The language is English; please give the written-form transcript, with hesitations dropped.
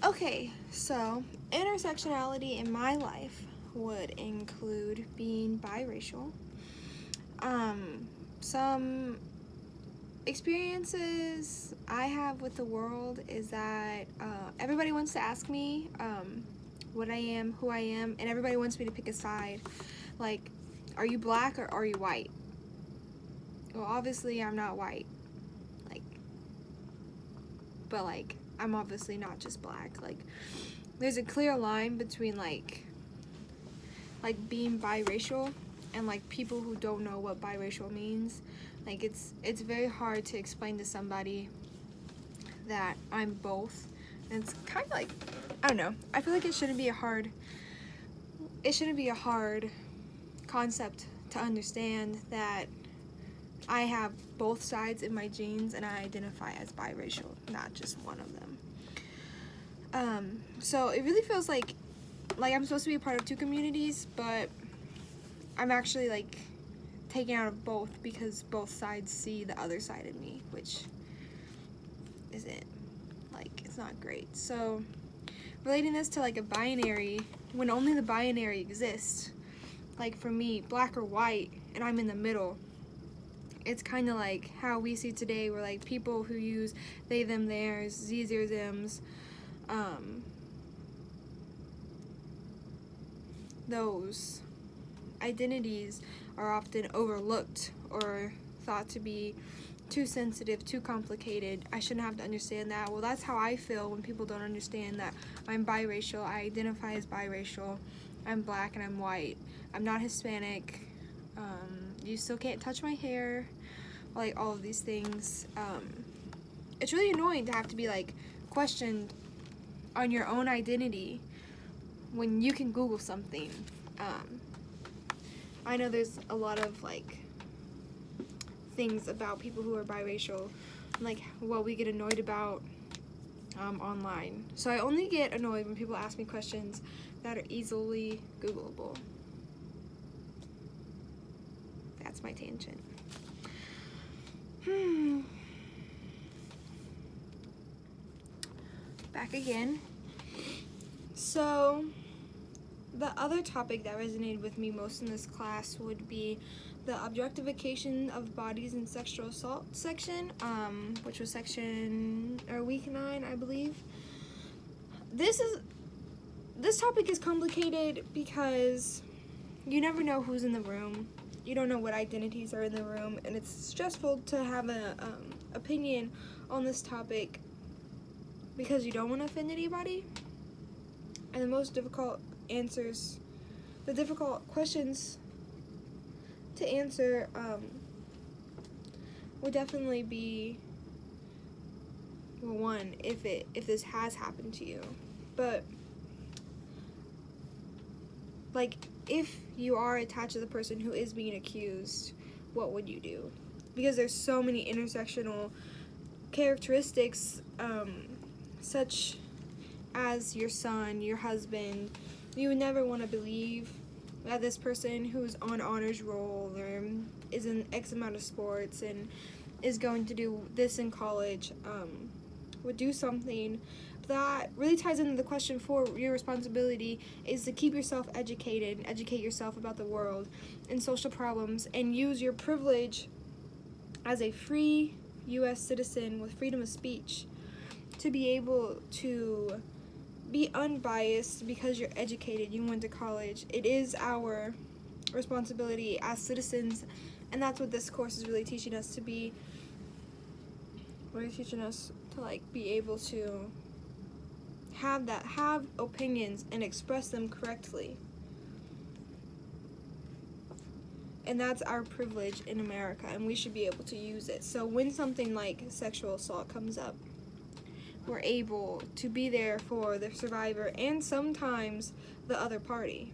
Okay, so intersectionality in my life would include being biracial. Some experiences I have with the world is that everybody wants to ask me what I am, who I am, and everybody wants me to pick a side. Like, are you black or are you white? Well, obviously I'm not white. Like, but like, I'm obviously not just black. Like, there's a clear line between like being biracial and like people who don't know what biracial means. Like, it's very hard to explain to somebody that I'm both. And it's kind of like, I don't know. I feel like it shouldn't be a hard concept to understand that I have both sides in my genes and I identify as biracial, not just one of them. So it really feels like I'm supposed to be a part of two communities, but I'm actually like taken out of both because both sides see the other side of me, which isn't like, it's not great. So relating this to like a binary, when only the binary exists, like for me, black or white, and I'm in the middle, it's kind of like how we see today, where like people who use they, them, theirs, z's, or thems, those identities are often overlooked or thought to be too sensitive, too complicated. I shouldn't have to understand that. Well, that's how I feel when people don't understand that I'm biracial. I identify as biracial. I'm black and I'm white. I'm not Hispanic. You still can't touch my hair. Like, all of these things. It's really annoying to have to be like questioned on your own identity when you can Google something. I know there's a lot of like things about people who are biracial, like what we get annoyed about online. So I only get annoyed when people ask me questions that are easily Googleable. That's my tangent. Back again. So the other topic that resonated with me most in this class would be the objectification of bodies in sexual assault section, which was week 9, I believe. This topic is complicated because you never know who's in the room. You don't know what identities are in the room, and it's stressful to have an opinion on this topic because you don't want to offend anybody. And the most difficult questions to answer would definitely be, well, one, if this has happened to you, but like, if you are attached to the person who is being accused, what would you do? Because there's so many intersectional characteristics, such as your son, your husband. You would never want to believe that this person who's on honors roll or is in X amount of sports and is going to do this in college would do something that really ties into the question for your responsibility is to keep yourself educated and educate yourself about the world and social problems, and use your privilege as a free U.S. citizen with freedom of speech to be able to be unbiased because you're educated, you went to college. It is our responsibility as citizens, and that's what this course is really teaching us to be. We're teaching us to like be able to have opinions and express them correctly. And that's our privilege in America, and we should be able to use it. So when something like sexual assault comes up, we're able to be there for the survivor and sometimes the other party.